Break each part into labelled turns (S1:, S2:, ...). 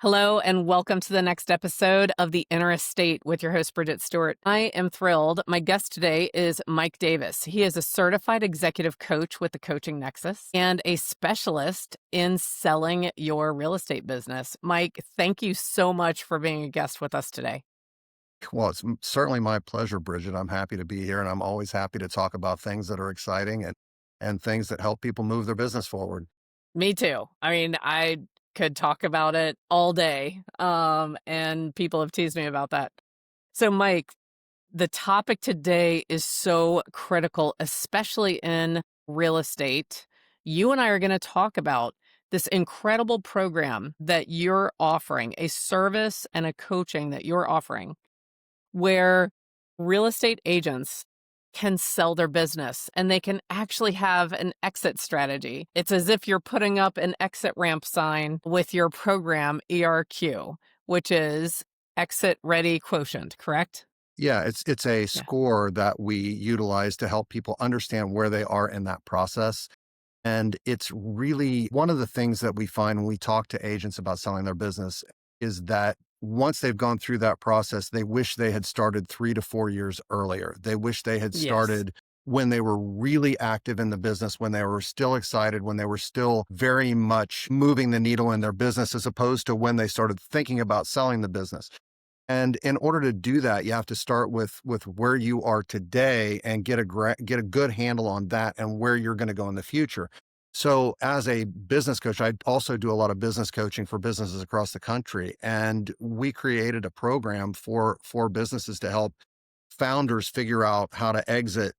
S1: Hello, and welcome to the next episode of The Inner Estate with your host, Bridget Stuart. I am thrilled. My guest today is Mike Davis. He is a certified executive coach with the Coaching Nexus and a specialist in selling your real estate business. Mike, thank you so much for being a guest with us today.
S2: Well, it's certainly my pleasure, Bridget. I'm happy to be here, and I'm always happy to talk about things that are exciting and things that help people move their business forward.
S1: Me too. I mean, I could talk about it all day, and people have teased me about that. So, Mike, the topic today is so critical, especially in real estate. You and I are going to talk about this incredible program that you're offering, a service and a coaching that you're offering, where real estate agents can sell their business and they can actually have an exit strategy. It's as if you're putting up an exit ramp sign with your program ERQ, which is Exit Ready Quotient, correct?
S2: Yeah, it's a
S1: Yeah.
S2: score that we utilize to help people understand where they are in that process. And it's really one of the things that we find when we talk to agents about selling their business is that once they've gone through that process, they wish they had started 3 to 4 years earlier. They wish they had
S1: Yes.
S2: started when they were really active in the business, when they were still excited, when they were still very much moving the needle in their business, as opposed to when they started thinking about selling the business. And in order to do that, you have to start with where you are today and get a good handle on that and where you're going to go in the future. So, as a business coach, I also do a lot of business coaching for businesses across the country, and we created a program for businesses to help founders figure out how to exit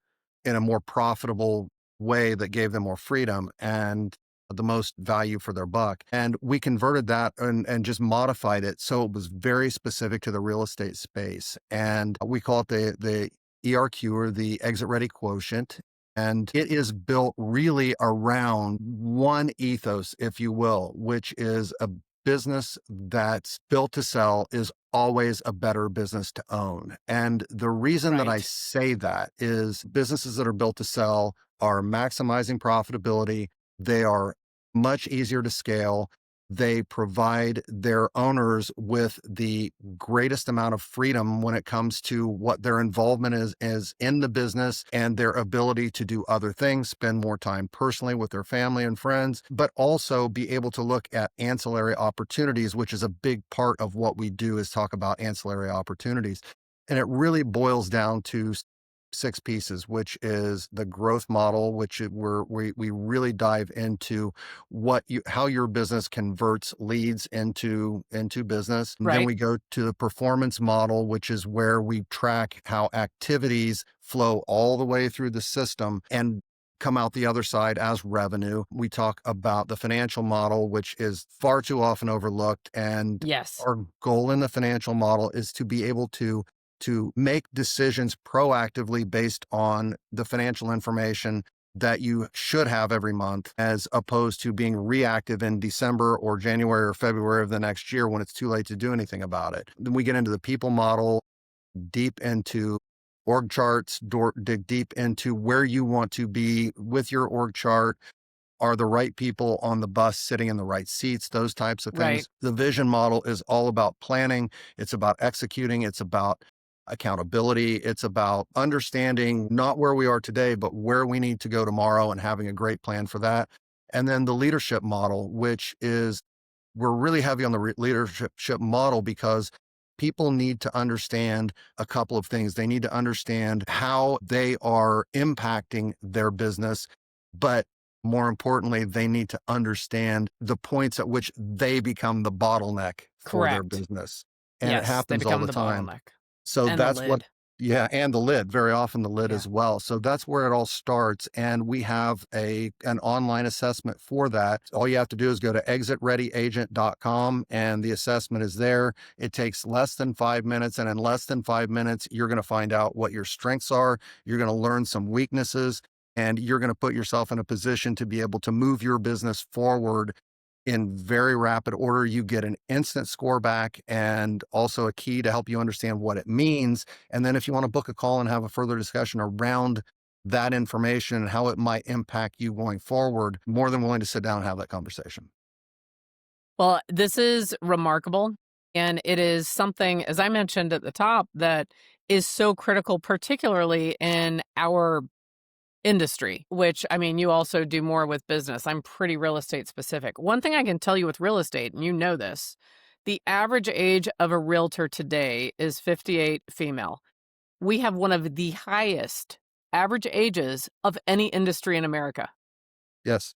S2: in a more profitable way that gave them more freedom and the most value for their buck. And we converted that and just modified it so it was very specific to the real estate space. And we call it the ERQ, or the Exit Ready Quotient. And it is built really around one ethos, if you will, which is a business that's built to sell is always a better business to own. And the reason that I
S1: Right.
S2: say that is businesses that are built to sell are maximizing profitability. They are much easier to scale. They provide their owners with the greatest amount of freedom when it comes to what their involvement is in the business and their ability to do other things, spend more time personally with their family and friends, but also be able to look at ancillary opportunities, which is a big part of what we do is talk about ancillary opportunities. And it really boils down to six pieces, which is the growth model, which we really dive into how your business converts leads into business. And then
S1: Right.
S2: we go to the performance model, which is where we track how activities flow all the way through the system and come out the other side as revenue. We talk about the financial model, which is far too often overlooked. And
S1: Yes.
S2: our goal in the financial model is to be able to make decisions proactively based on the financial information that you should have every month, as opposed to being reactive in December or January or February of the next year when it's too late to do anything about it. Then we get into the people model, deep into org charts, dig deep into where you want to be with your org chart. Are the right people on the bus sitting in the right seats? Those types of
S1: Right.
S2: things. The vision model is all about planning. It's about executing. It's about accountability. It's about understanding not where we are today, but where we need to go tomorrow and having a great plan for that. And then the leadership model, which is we're really heavy on the leadership model because people need to understand a couple of things. They need to understand how they are impacting their business, but more importantly, they need to understand the points at which they become the bottleneck for their
S1: Correct.
S2: business. And it
S1: Yes. They
S2: happens all
S1: become
S2: the
S1: the
S2: time.
S1: bottleneck
S2: So
S1: and the
S2: that's what
S1: lid.
S2: yeah, and the lid, very often the lid
S1: Yeah.
S2: as well. So that's where it all starts, and we have an online assessment for that. All you have to do is go to exitreadyagent.com, and the assessment is there. It takes less than 5 minutes, and in less than 5 minutes, you're gonna find out what your strengths are, you're gonna learn some weaknesses, and you're gonna put yourself in a position to be able to move your business forward in very rapid order. You get an instant score back and also a key to help you understand what it means. And then if you want to book a call and have a further discussion around that information and how it might impact you going forward, more than willing to sit down and have that conversation.
S1: Well, this is remarkable, and it is something, as I mentioned at the top, that is so critical, particularly in our industry, which, I mean, you also do more with business. I'm pretty real estate specific. One thing I can tell you with real estate, and you know this, the average age of a realtor today is 58 female. We have one of the highest average ages of any industry in America.
S2: Yes.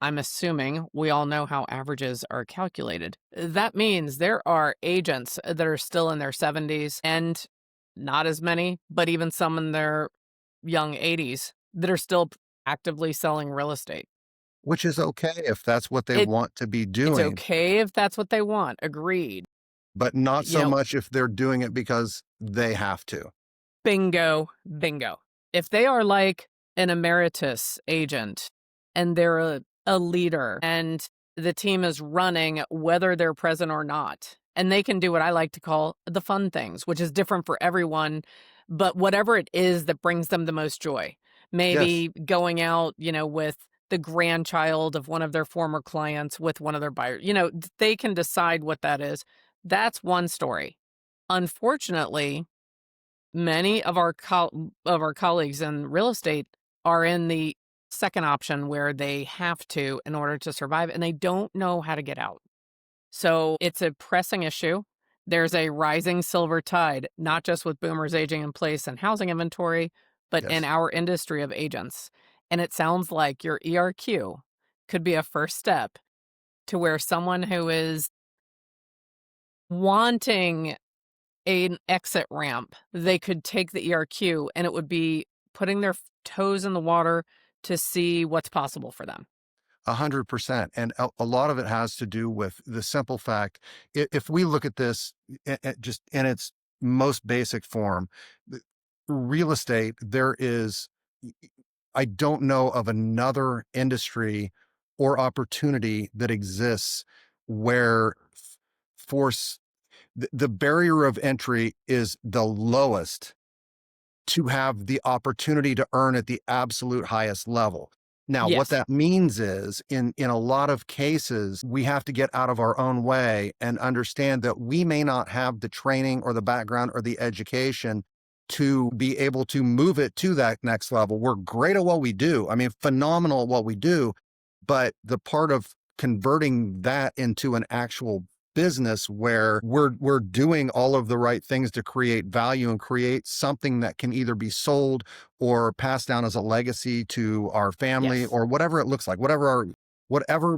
S1: I'm assuming we all know how averages are calculated. That means there are agents that are still in their 70s and not as many, but even some in their young 80s that are still actively selling real estate.
S2: Which is okay if that's what they
S1: It
S2: want to be
S1: it's
S2: doing,
S1: okay if that's what they want. Agreed.
S2: but not
S1: You
S2: so
S1: know,
S2: much if they're doing it because they have to.
S1: bingo, bingo. If they are like an emeritus agent and they're a leader and the team is running whether they're present or not, and they can do what I like to call the fun things, which is different for everyone, but whatever it is that brings them the most joy.
S2: Yes,
S1: Maybe going out, with the grandchild of one of their former clients with one of their buyers. They can decide what that is. That's one story. Unfortunately, many of our colleagues in real estate are in the second option where they have to in order to survive, and they don't know how to get out. So it's a pressing issue. There's a rising silver tide, not just with boomers aging in place and housing inventory, but in
S2: yes.
S1: our industry of agents. And it sounds like your ERQ could be a first step to where someone who is wanting an exit ramp, they could take the ERQ and it would be putting their toes in the water to see what's possible for them.
S2: 100%. And a lot of it has to do with the simple fact, if we look at this just in its most basic form, the- real estate, there is, I don't know of another industry or opportunity that exists where force, the barrier of entry is the lowest to have the opportunity to earn at the absolute highest level. Now, what
S1: Yes.
S2: that means is in a lot of cases, we have to get out of our own way and understand that we may not have the training or the background or the education to be able to move it to that next level. We're great at what we do. I mean, phenomenal at what we do, but the part of converting that into an actual business where we're doing all of the right things to create value and create something that can either be sold or passed down as a legacy to our family
S1: Yes.
S2: or whatever it looks like, whatever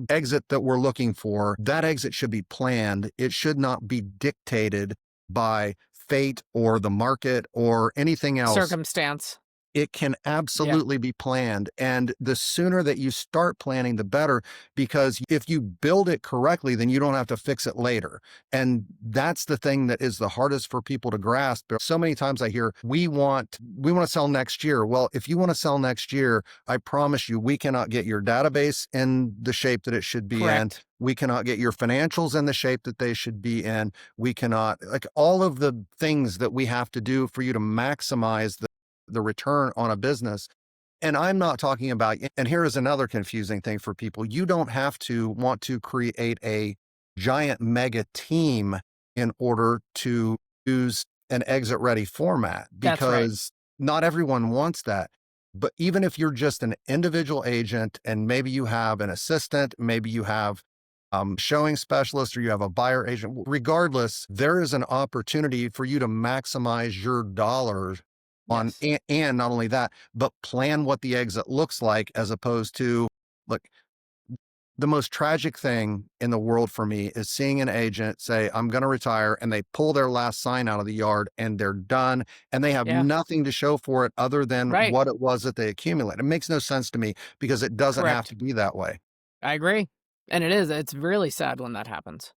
S2: exit that we're looking for, that exit should be planned. It should not be dictated by fate or the market or anything else.
S1: Circumstance.
S2: It can
S1: Yeah.
S2: absolutely be planned. And the sooner that you start planning, the better, because if you build it correctly, then you don't have to fix it later. And that's the thing that is the hardest for people to grasp. But so many times I hear, we want to sell next year. Well, if you want to sell next year, I promise you, we cannot get your database in the shape that it should be in.
S1: Correct.
S2: We cannot get your financials in the shape that they should be in. We cannot, like all of the things that we have to do for you to maximize the return on a business. And I'm not talking about, and here is another confusing thing for people. You don't have to want to create a giant mega team in order to use an exit ready format
S1: That's right.
S2: because not everyone wants that. But even if you're just an individual agent and maybe you have an assistant, maybe you have showing specialist or you have a buyer agent, regardless, there is an opportunity for you to maximize your dollars on,
S1: Yes.
S2: and not only that, but plan what the exit looks like as opposed to, look, the most tragic thing in the world for me is seeing an agent say, I'm going to retire, and they pull their last sign out of the yard and they're done. And they have
S1: Yeah.
S2: nothing to show for it other than
S1: Right.
S2: what it was that they accumulated. It makes no sense to me because it doesn't have
S1: Correct.
S2: to be that way.
S1: I agree. And it's really sad when that happens.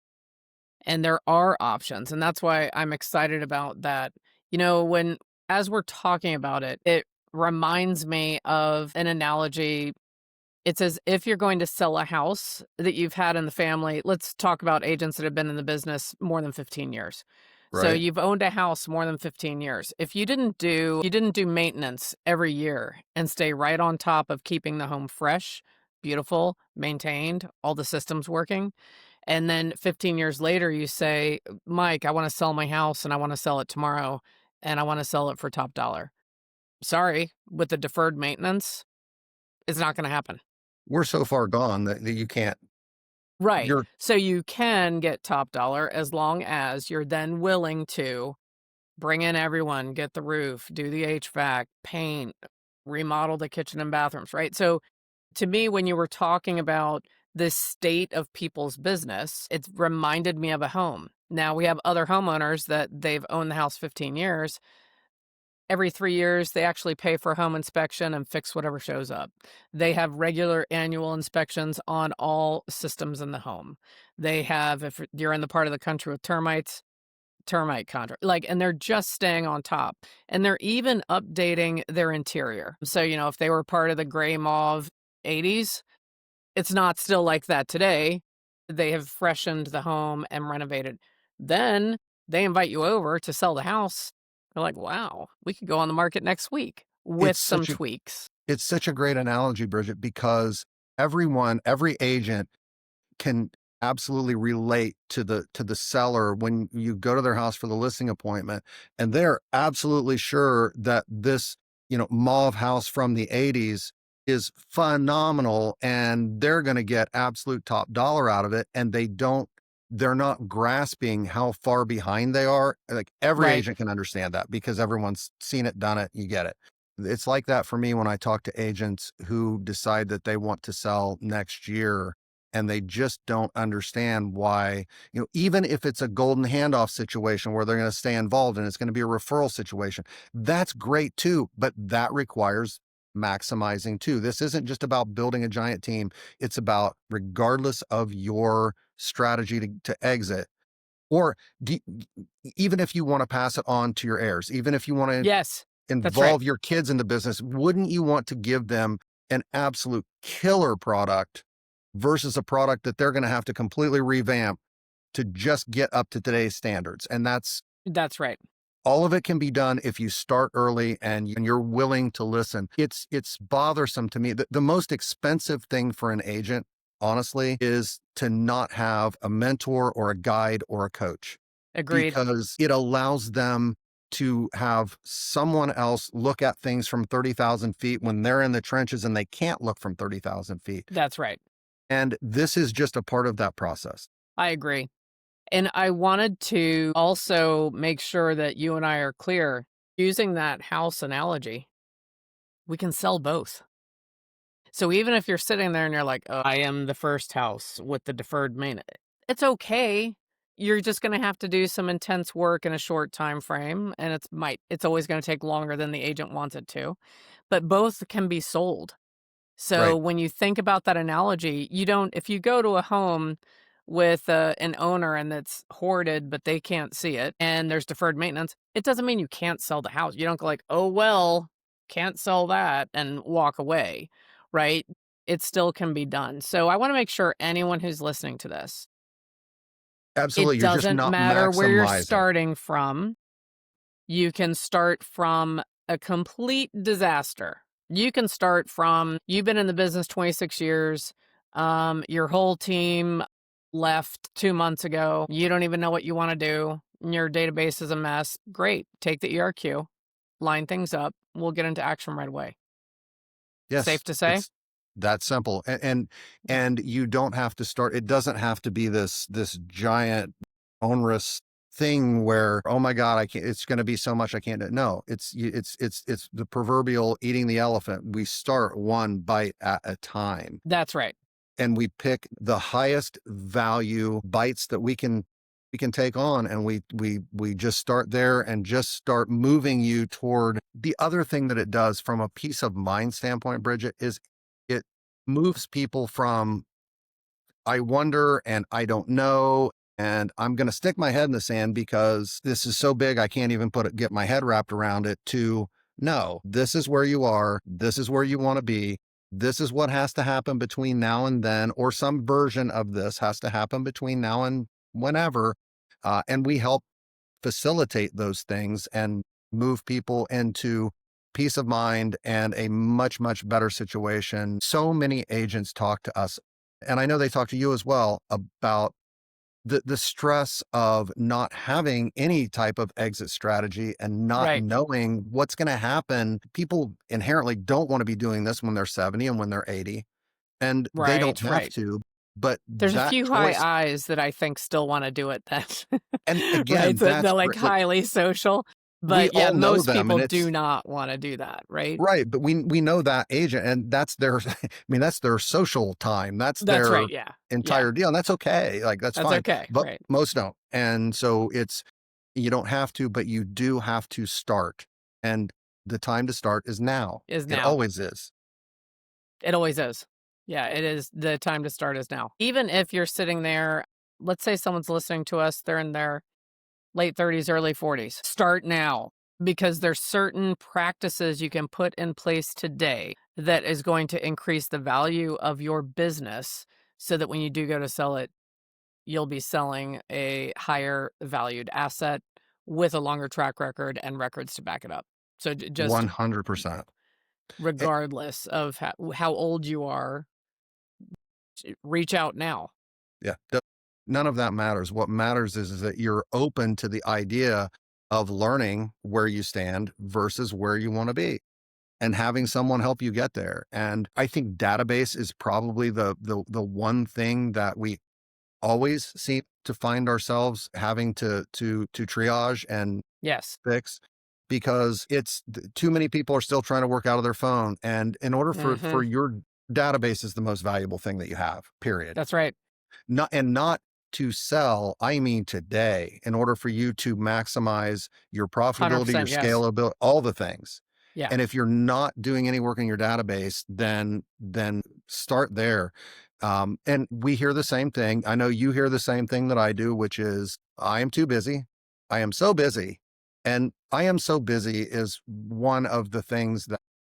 S1: And there are options, and that's why I'm excited about that. When as we're talking about it, it reminds me of an analogy. It's as if you're going to sell a house that you've had in the family. Let's talk about agents that have been in the business more than 15 years. So
S2: Right.
S1: you've owned a house more than 15 years. If you didn't do maintenance every year and stay right on top of keeping the home fresh, beautiful, maintained, all the systems working. And then 15 years later, you say, Mike, I want to sell my house and I want to sell it tomorrow and I want to sell it for top dollar. Sorry, with the deferred maintenance, it's not going to happen.
S2: We're so far gone that you can't.
S1: Right.
S2: You're
S1: So you can get top dollar as long as you're then willing to bring in everyone, get the roof, do the HVAC, paint, remodel the kitchen and bathrooms, right? So to me, when you were talking about the state of people's business, it reminded me of a home. Now we have other homeowners that they've owned the house 15 years. Every 3 years, they actually pay for a home inspection and fix whatever shows up. They have regular annual inspections on all systems in the home. They have, if you're in the part of the country with termites, termite contract, like, and they're just staying on top. And they're even updating their interior. So, if they were part of the gray mauve 80s, it's not still like that today. They have freshened the home and renovated. Then they invite you over to sell the house. They're like, wow, we could go on the market next week with
S2: it's
S1: some
S2: such a
S1: tweaks.
S2: it's such a great analogy, Bridget, because every agent can absolutely relate to the seller when you go to their house for the listing appointment, and they're absolutely sure that this, mauve house from the 80s is phenomenal, and they're going to get absolute top dollar out of it, and they're not grasping how far behind they are. Like, every
S1: Right.
S2: agent can understand that because everyone's seen it, done it, you get it. It's like that for me when I talk to agents who decide that they want to sell next year, and they just don't understand why, even if it's a golden handoff situation where they're going to stay involved and it's going to be a referral situation, that's great too. But that requires maximizing too. This isn't just about building a giant team. It's about, regardless of your strategy to exit, or even if you want to pass it on to your heirs, even if you want to
S1: Yes, that's right.
S2: involve your kids in the business, wouldn't you want to give them an absolute killer product versus a product that they're going to have to completely revamp to just get up to today's standards? And that's
S1: That's right.
S2: all of it can be done if you start early and you're willing to listen. It's bothersome to me that the most expensive thing for an agent, honestly, is to not have a mentor or a guide or a coach,
S1: Agreed.
S2: because it allows them to have someone else look at things from 30,000 feet when they're in the trenches and they can't look from 30,000 feet.
S1: That's right.
S2: And this is just a part of that process.
S1: I agree. And I wanted to also make sure that you and I are clear. Using that house analogy, we can sell both. So even if you're sitting there and you're like, "Oh, I am the first house with the deferred maintenance," it's okay. You're just gonna have to do some intense work in a short time frame, and it's always gonna take longer than the agent wants it to, but both can be sold. So
S2: Right.
S1: when you think about that analogy, you don't if you go to a home with, an owner and that's hoarded, but they can't see it, and there's deferred maintenance, it doesn't mean you can't sell the house. You don't go like, "Oh, well, can't sell that," and walk away, right? It still can be done. So I wanna make sure anyone who's listening to this, it
S2: Absolutely. You're just
S1: doesn't
S2: not
S1: matter where you're
S2: maximizing.
S1: starting from. You can start from a complete disaster. You can start from you've been in the business 26 years. Your whole team left 2 months ago. You don't even know what you want to do. Your database is a mess. Great. Take the ERQ, line things up. We'll get into action right away.
S2: Yes,
S1: Safe to say?
S2: it's that simple. And you don't have to start, it doesn't have to be this giant onerous thing where, oh my God, I can't, it's going to be so much I can't do. No, it's the proverbial eating the elephant. We start one bite at a time,
S1: That's right.
S2: and we pick the highest value bites that we can take on, and we just start there and just start moving you toward the other thing that it does from a peace of mind standpoint, Bridget, is it moves people from I wonder and I don't know, and I'm going to stick my head in the sand because this is so big I can't even get my head wrapped around it, to no, this is where you are, this is where you want to be, this is what has to happen between now and then, or some version of this has to happen between now and whenever. And we help facilitate those things and move people into peace of mind and a much, much better situation. So many agents talk to us, and I know they talk to you as well about the stress of not having any type of exit strategy and not
S1: Right.
S2: knowing what's going to happen. People inherently don't want to be doing this when they're 70 and when they're 80, and they don't
S1: Right.
S2: have
S1: Right.
S2: to, but
S1: There's a
S2: that
S1: few high
S2: choice.
S1: I's that I think still wanna do it then.
S2: And
S1: Right?
S2: again,
S1: So
S2: that's
S1: they're, like,
S2: great. Look,
S1: highly social,
S2: we
S1: but, yeah,
S2: all know
S1: most
S2: them,
S1: people
S2: and
S1: do
S2: it's
S1: not wanna do that, right?
S2: right, but we know that agent, and that's their I mean, that's their social time. That's
S1: That's
S2: their
S1: right, yeah. Yeah.
S2: entire deal, and that's okay. Like, that's
S1: That's
S2: fine.
S1: okay,
S2: But
S1: right.
S2: most don't. And so it's you don't have to, but you do have to start. And the time to start is now.
S1: Is
S2: It
S1: now.
S2: always is.
S1: It always is. Yeah, it is the time to start is now. Even if you're sitting there, let's say someone's listening to us, they're in their late 30s, early 40s. Start now because there's certain practices you can put in place today that is going to increase the value of your business so that when you do go to sell it, you'll be selling a higher valued asset with a longer track record and records to back it up. So just
S2: 100%. Eh,
S1: regardless of how old you are, reach out now.
S2: yeah. None of that matters. What matters is that you're open to the idea of learning where you stand versus where you want to be, and having someone help you get there. And I think database is probably the one thing that we always seem to find ourselves having to triage and
S1: Yes.
S2: fix, because too many people are still trying to work out of their phone. And in order for
S1: Mhm.
S2: your database is the most valuable thing that you have, period.
S1: That's right.
S2: Not to sell, I mean today, in order for you to maximize your profitability, your
S1: 100% yes.
S2: scalability, all the things.
S1: Yeah.
S2: And if you're not doing any work in your database, then start there. And we hear the same thing. I know you hear the same thing that I do, which is I am too busy. I am so busy. And I am so busy is one of the things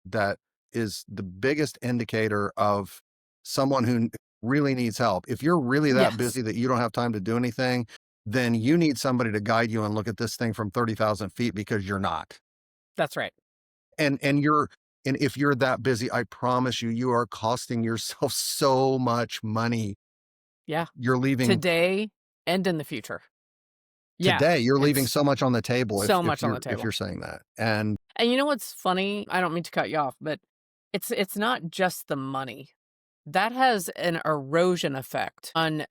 S2: that is the biggest indicator of someone who really needs help. If you're really that
S1: Yes.
S2: busy that you don't have time to do anything, then you need somebody to guide you and look at this thing from 30,000 feet, because you're not.
S1: That's right.
S2: And you're and if you're that busy, I promise you, you are costing yourself so much money.
S1: Yeah.
S2: You're leaving
S1: Today and in the future. Yeah.
S2: today, you're leaving
S1: It's
S2: so much on the table
S1: so
S2: if
S1: much on the
S2: if
S1: table.
S2: you're saying that. And
S1: And you know what's funny? I don't mean to cut you off, but it's not just the money. That has an erosion effect on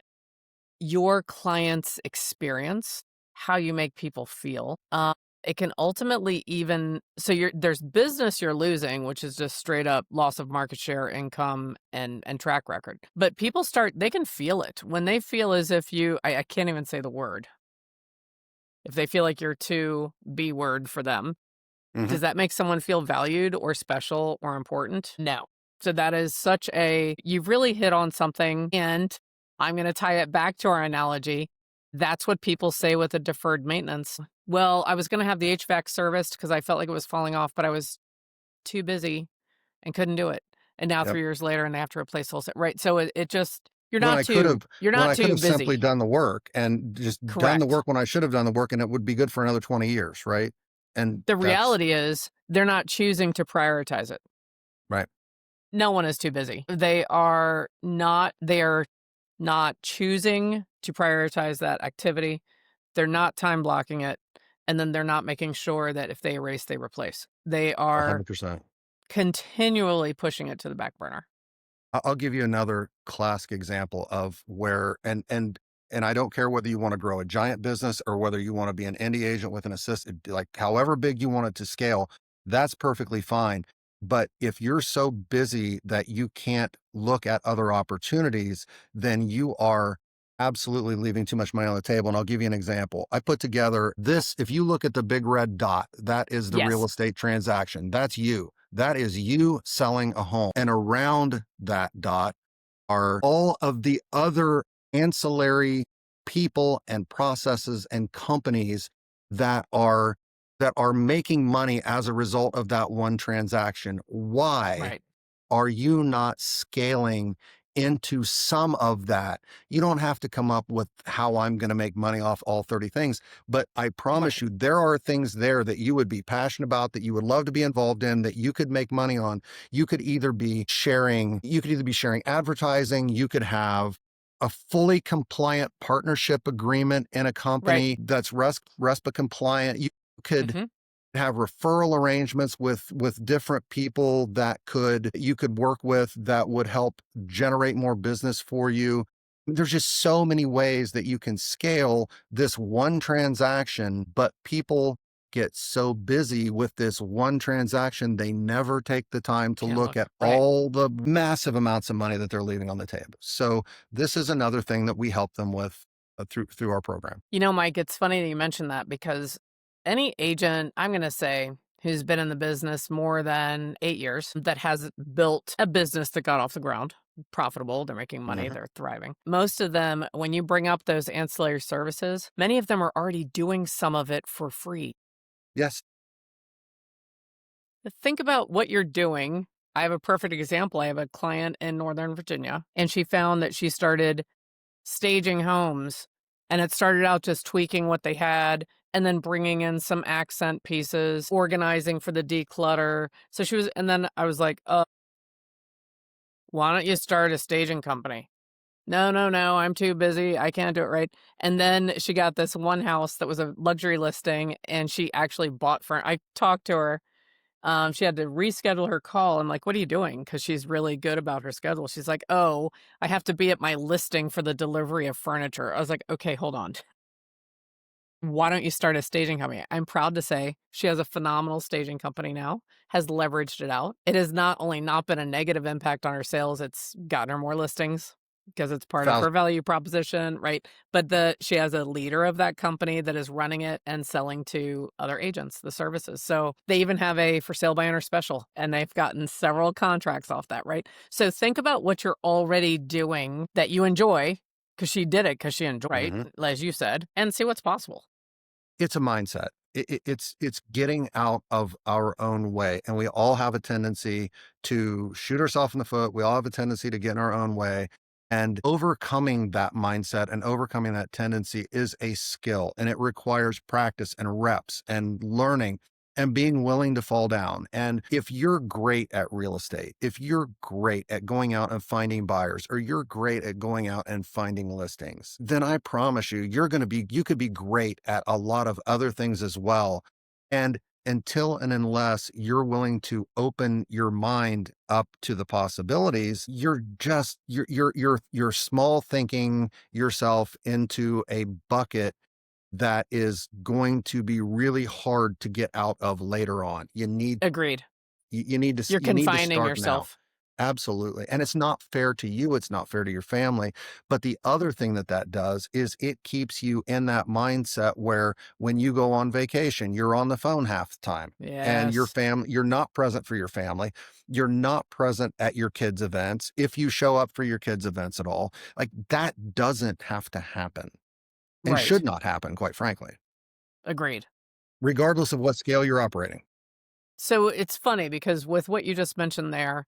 S1: your client's experience, how you make people feel. It can ultimately even so there's business you're losing, which is just straight up loss of market share, income, and track record. But people they can feel it when they feel as if I can't even say the word. If they feel like you're too B word for them,
S2: mhm,
S1: does that make someone feel valued or special or important? No. So that is you've really hit on something. And I'm going to tie it back to our analogy. That's what people say with a deferred maintenance. Well, I was going to have the HVAC serviced because I felt like it was falling off, but I was too busy and couldn't do it. And now
S2: yep.
S1: 3 years later, and they have to replace the whole set. Right. So it just,
S2: When I could have
S1: you're
S2: when
S1: not
S2: I could
S1: too
S2: have simply
S1: busy.
S2: done the work and just done the
S1: Correct.
S2: work when I should have done the work, and it would be good for another 20 years, right? And
S1: The
S2: that's
S1: reality is they're not choosing to prioritize it.
S2: right.
S1: No one is too busy. They are not choosing to prioritize that activity. They're not time blocking it. And then they're not making sure that if they erase, they replace. They are
S2: 100%.
S1: continually pushing it to the back burner.
S2: I'll give you another classic example of where and I don't care whether you want to grow a giant business or whether you want to be an indie agent with an assistant, like however big you want it to scale, that's perfectly fine. But if you're so busy that you can't look at other opportunities, then you are absolutely leaving too much money on the table. And I'll give you an example. I put together this. If you look at the big red dot, that is the real
S1: Yes.
S2: estate transaction. That's you. That is you selling a home. And around that dot are all of the other ancillary people and processes and companies that are making money as a result of that one transaction. Why
S1: Right.
S2: are you not scaling into some of that. You don't have to come up with how I'm going to make money off all 30 things, but I promise
S1: Right.
S2: you, there are things there that you would be passionate about, that you would love to be involved in, that you could make money on. You could either be sharing advertising, you could have a fully compliant partnership agreement in a
S1: Right.
S2: company that's RESPA compliant. You could
S1: Hmm.
S2: have referral arrangements with different people that could you could work with that would help generate more business for you. There's just so many ways that you can scale this one transaction, but people get so busy with this one transaction, they never take the time to
S1: Can't
S2: look
S1: look.
S2: at
S1: Right.
S2: all the massive amounts of money that they're leaving on the table. So this is another thing that we help them with through our program.
S1: Mike, it's funny that you mentioned that because any agent, I'm going to say, who's been in the business more than 8 years, that has built a business that got off the ground, profitable, they're making money,
S2: Mhm.
S1: they're thriving. Most of them, when you bring up those ancillary services, many of them are already doing some of it for free.
S2: Yes.
S1: Think about what you're doing. I have a perfect example. I have a client in Northern Virginia, and she found that she started staging homes, and it started out just tweaking what they had and then bringing in some accent pieces, organizing for the declutter. And then I was like, why don't you start a staging company? No, no, no, I'm too busy. I can't do it right. And then she got this one house that was a luxury listing, and she actually bought for I talked to her. She had to reschedule her call. I'm like, "What are you doing?" Because she's really good about her schedule. She's like, "Oh, I have to be at my listing for the delivery of furniture." I was like, "Okay, hold on. Why don't you start a staging company?" I'm proud to say she has a phenomenal staging company now, has leveraged it out. It has not only not been a negative impact on her sales, it's gotten her more listings because it's part of her value proposition, right? But she has a leader of that company that is running it and selling to other agents the services. So they even have a for sale by owner special, and they've gotten several contracts off that, right? So think about what you're already doing that you enjoy, because she did it because she enjoyed, right?
S2: Mhm.
S1: As you said, and see what's possible.
S2: It's a mindset. It's getting out of our own way, and we all have a tendency to shoot ourselves in the foot. We all have a tendency to get in our own way, and overcoming that mindset and overcoming that tendency is a skill, and it requires practice and reps and learning and being willing to fall down. And if you're great at real estate, if you're great at going out and finding buyers, or you're great at going out and finding listings, then I promise you, you could be great at a lot of other things as well. And until and unless you're willing to open your mind up to the possibilities, you're small thinking yourself into a bucket that is going to be really hard to get out of later on.
S1: Agreed. You're
S2: You need to
S1: confining
S2: start now.
S1: yourself.
S2: Absolutely. And it's not fair to you, it's not fair to your family. But the other thing that that does is it keeps you in that mindset where when you go on vacation, you're on the phone half the time. And
S1: Yes.
S2: you're not present for your family. You're not present at your kids' events. If you show up for your kids' events at all, like that doesn't have to happen and
S1: Right.
S2: should not happen, quite frankly,
S1: Agreed.
S2: regardless of what scale you're operating.
S1: So it's funny because with what you just mentioned there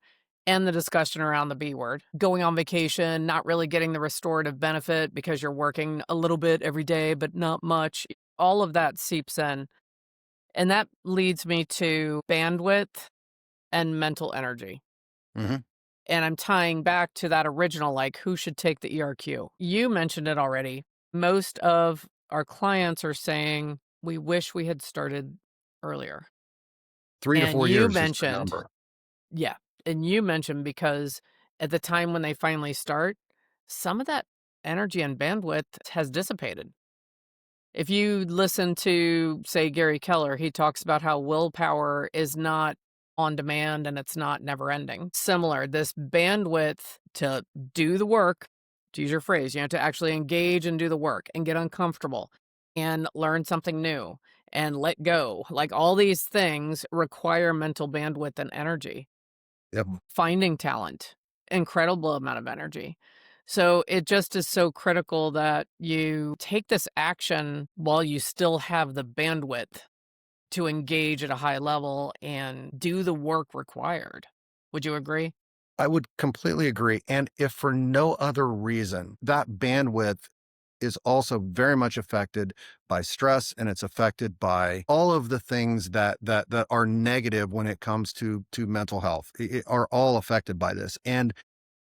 S1: and the discussion around the B word, going on vacation, not really getting the restorative benefit because you're working a little bit every day, but not much, all of that seeps in. And that leads me to bandwidth and mental energy.
S2: Mhm.
S1: And I'm tying back to that original, like, who should take the ERQ? You mentioned it already. Most of our clients are saying, we wish we had started earlier.
S2: 3 to
S1: And
S2: 4
S1: you
S2: years is the
S1: mentioned,
S2: number.
S1: yeah, and you mentioned because at the time when they finally start, some of that energy and bandwidth has dissipated. If you listen to, say, Gary Keller, he talks about how willpower is not on demand and it's not never ending. Similar, this bandwidth to do the work, to use your phrase, to actually engage and do the work and get uncomfortable and learn something new and let go. Like all these things require mental bandwidth and energy.
S2: Yep.
S1: Finding talent, incredible amount of energy. So it just is so critical that you take this action while you still have the bandwidth to engage at a high level and do the work required. Would you agree?
S2: I would completely agree. And if for no other reason, that bandwidth is also very much affected by stress, and it's affected by all of the things that are negative when it comes to mental health, are all affected by this. And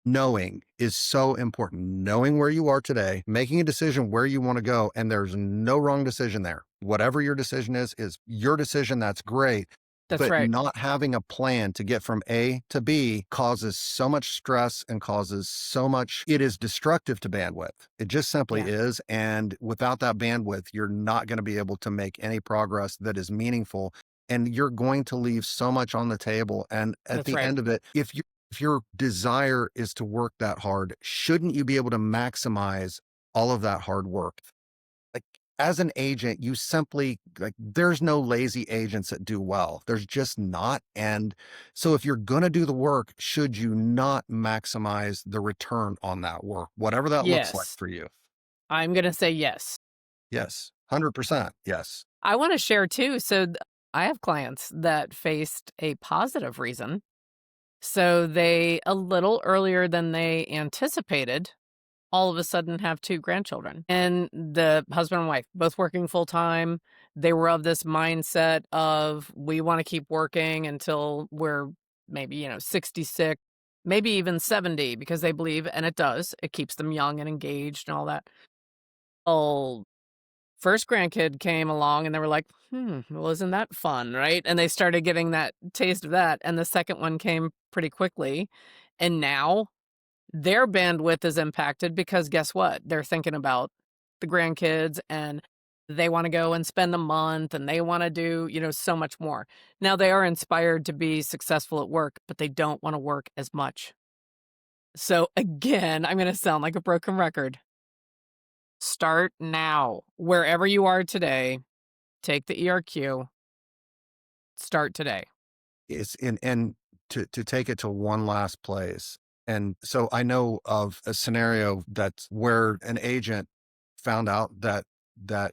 S2: knowing is so important. Knowing where you are today, making a decision where you want to go, and there's no wrong decision there. Whatever your decision is your decision. That's great.
S1: That's
S2: But
S1: right.
S2: not having a plan to get from A to B causes so much stress and causes so much, it is destructive to bandwidth. It just simply
S1: Yeah,
S2: is. And without that bandwidth, you're not going to be able to make any progress that is meaningful. And you're going to leave so much on the table. And at
S1: that's
S2: the
S1: right.
S2: end of it, if your desire is to work that hard, shouldn't you be able to maximize all of that hard work? Like, as an agent, you simply, like, there's no lazy agents that do well. There's just not. And so if you're going to do the work, should you not maximize the return on that work, whatever that looks like
S1: Yes.
S2: for you?
S1: I'm gonna say yes.
S2: Yes. 100%. Yes.
S1: I wanna share too, so I have clients that faced a positive reason. So they a little earlier than they anticipated, all of a sudden have 2 grandchildren. And the husband and wife, both working full time, they were of this mindset of, "We wanna keep working until we're maybe, 66, maybe even 70," because they believe and it does, it keeps them young and engaged and all that. Oh, first grandkid came along and they were like, well, isn't that fun, right?" And they started getting that taste of that, and the second one came pretty quickly, and now their bandwidth is impacted because guess what? They're thinking about the grandkids, and they wanna go and spend a month, and they wanna do, so much more. Now they are inspired to be successful at work, but they don't wanna work as much. So, again, I'm gonna sound like a broken record. Start now. Wherever you are today, take the ERQ, start today.
S2: It's in, and to take it to one last place. And so I know of a scenario that's where an agent found out that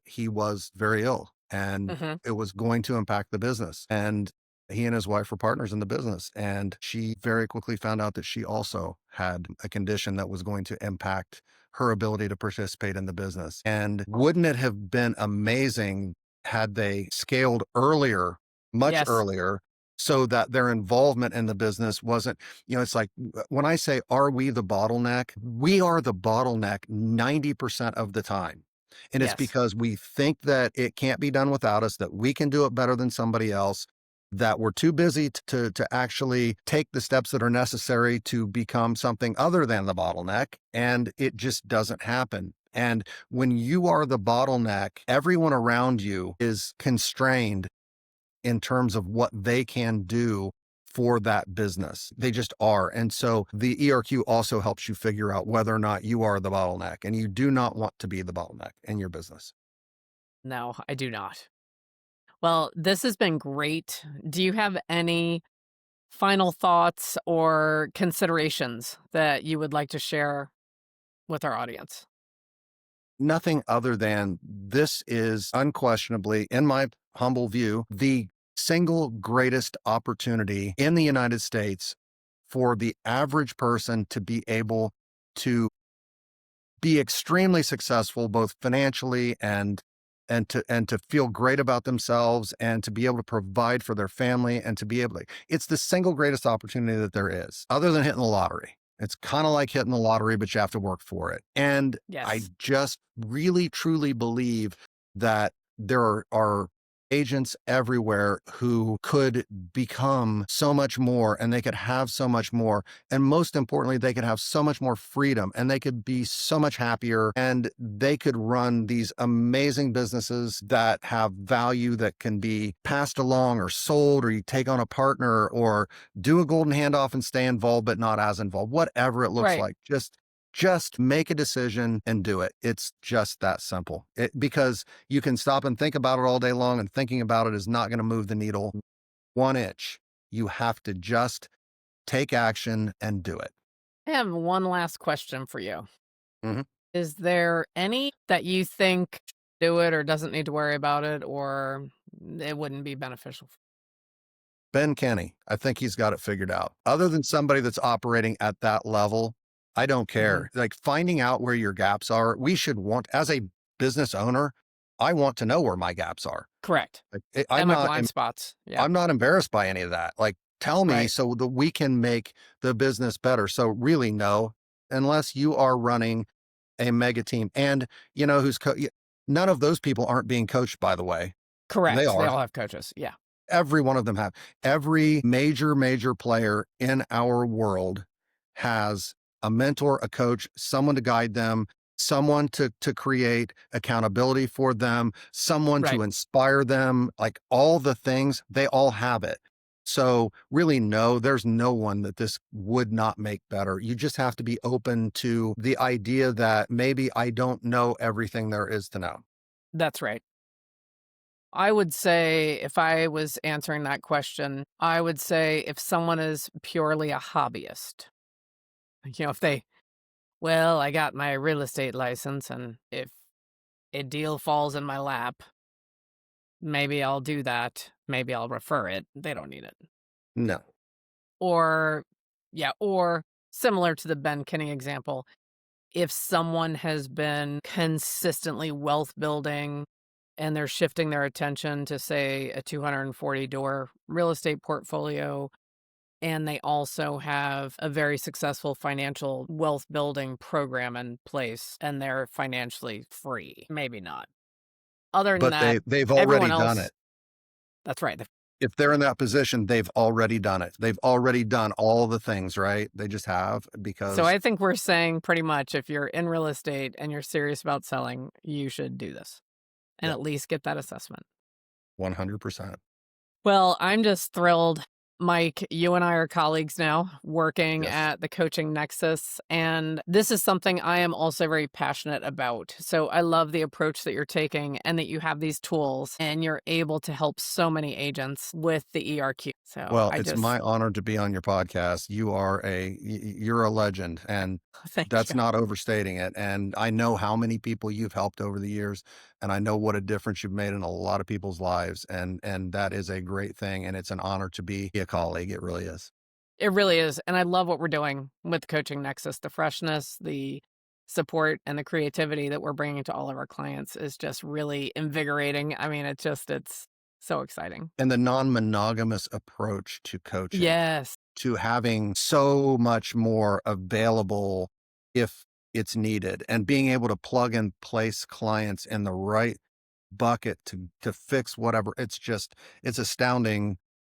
S2: he was very ill and
S1: Mhm.
S2: it was going to impact the business. And he and his wife were partners in the business. And she very quickly found out that she also had a condition that was going to impact her ability to participate in the business. And wouldn't it have been amazing had they scaled earlier, much
S1: Yes.
S2: earlier, so that their involvement in the business wasn't, it's like, when I say, are we the bottleneck? We are the bottleneck 90% of the time. And it's
S1: Yes.
S2: because we think that it can't be done without us, that we can do it better than somebody else, that we're too busy to actually take the steps that are necessary to become something other than the bottleneck. And it just doesn't happen. And when you are the bottleneck, everyone around you is constrained in terms of what they can do for that business. They just are. And so the ERQ also helps you figure out whether or not you are the bottleneck, and you do not want to be the bottleneck in your business.
S1: No, I do not. Well, this has been great. Do you have any final thoughts or considerations that you would like to share with our audience?
S2: Nothing other than this is unquestionably, in my humble view, the single greatest opportunity in the United States for the average person to be able to be extremely successful both financially and to feel great about themselves and to be able to provide for their family and to be able to, it's the single greatest opportunity that there is other than hitting the lottery. It's kind of like hitting the lottery, but you have to work for it. And I
S1: Yes.
S2: just really truly believe that there are agents everywhere who could become so much more, and they could have so much more, and most importantly, they could have so much more freedom, and they could be so much happier, and they could run these amazing businesses that have value that can be passed along or sold, or you take on a partner, or do a golden handoff and stay involved but not as involved, whatever it looks
S1: Right.
S2: like. Just make a decision and do it. It's just that simple. Because you can stop and think about it all day long, and thinking about it is not going to move the needle 1 inch. You have to just take action and do it.
S1: I have one last question for you.
S2: Mhm.
S1: Is there any that you think do it or doesn't need to worry about it or it wouldn't be beneficial?
S2: Ben Kenny, I think he's got it figured out. Other than somebody that's operating at that level, I don't
S1: Mhm.
S2: care. Like finding out where your gaps are, we should want, as a business owner, I want to know where my gaps are.
S1: Correct.
S2: Like,
S1: And my blind spots. Yeah.
S2: I'm not embarrassed by any of that. Like, tell me
S1: Right.
S2: so that we can make the business better. So really, no, unless you are running a mega team, and you know none of those people aren't being coached. By the way, they
S1: Correct. They
S2: are.
S1: all have coaches. Yeah.
S2: Every one of them have. Every major player in our world has a mentor, a coach, someone to guide them, someone to create accountability for them, someone
S1: Right.
S2: to inspire them, like all the things, they all have it. So really, no, there's no one that this would not make better. You just have to be open to the idea that maybe I don't know everything there is to know.
S1: That's right. I would say if I was answering that question, I would say if someone is purely a hobbyist, if they, well, I got my real estate license and if a deal falls in my lap, maybe I'll do that. Maybe I'll refer it. They don't need it.
S2: No.
S1: Or, yeah, or similar to the Ben Kinney example, if someone has been consistently wealth building and they're shifting their attention to, say, a 240 door real estate portfolio, and they also have a very successful financial wealth building program in place and they're financially free, maybe not. Other than
S2: But
S1: that,
S2: they've
S1: everyone
S2: already done
S1: else,
S2: it.
S1: that's right.
S2: If they're in that position, they've already done it. They've already done all the things, right? They just have
S1: So
S2: because
S1: I think we're saying pretty much if you're in real estate and you're serious about selling, you should do this and
S2: yeah,
S1: at least get that assessment.
S2: 100%.
S1: Well, I'm just thrilled. Mike, you and I are colleagues now working
S2: Yes.
S1: at the Coaching Nexus, and this is something I am also very passionate about. So I love the approach that you're taking and that you have these tools and you're able to help so many agents with the ERQ. So
S2: Well,
S1: I
S2: it's
S1: just
S2: my honor to be on your podcast. You're a legend, and
S1: thank
S2: that's
S1: you.
S2: not overstating it. And I know how many people you've helped over the years, and I know what a difference you've made in a lot of people's lives. And that is a great thing. And it's an honor to be a colleague. It really is.
S1: It really is. And I love what we're doing with Coaching Nexus. The freshness, the support, and the creativity that we're bringing to all of our clients is just really invigorating. I mean, it's so exciting.
S2: And the non-monogamous approach to coaching,
S1: Yes,
S2: to having so much more available if it's needed, and being able to plug and place clients in the right bucket to fix whatever. It's astounding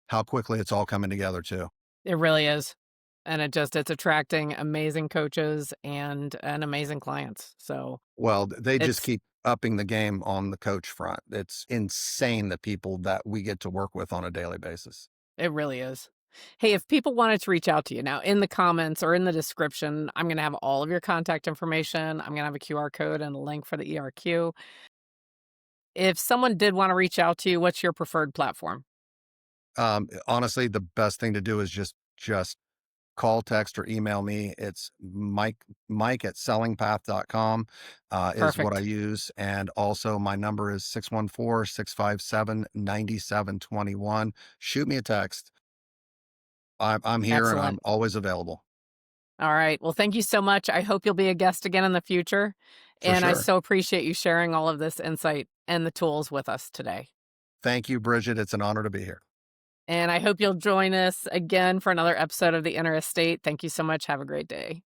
S2: how quickly it's all coming together too.
S1: it really is. And it's attracting amazing coaches and amazing clients. So
S2: Well, they just
S1: it's
S2: keep upping the game on the coach front. It's insane the people that we get to work with on a daily basis.
S1: it really is. Hey, if people wanted to reach out to you now in the comments or in the description, I'm going to have all of your contact information. I'm going to have a QR code and a link for the ERQ. If someone did want to reach out to you, what's your preferred platform?
S2: Honestly, the best thing to do is just call, text, or email me. It's Mike at sellingpath.com is what I
S1: Perfect.
S2: use. And also my number is 614-657-9721. Shoot me a text. I'm here and I'm
S1: Excellent.
S2: always available
S1: All right. Well, thank you so much. I hope you'll be a guest again in the future.
S2: for
S1: And I
S2: sure.
S1: so appreciate you sharing all of this insight and the tools with us today.
S2: Thank you, Bridget. It's an honor to be here.
S1: And I hope you'll join us again for another episode of The Inner Estate. Thank you so much. Have a great day.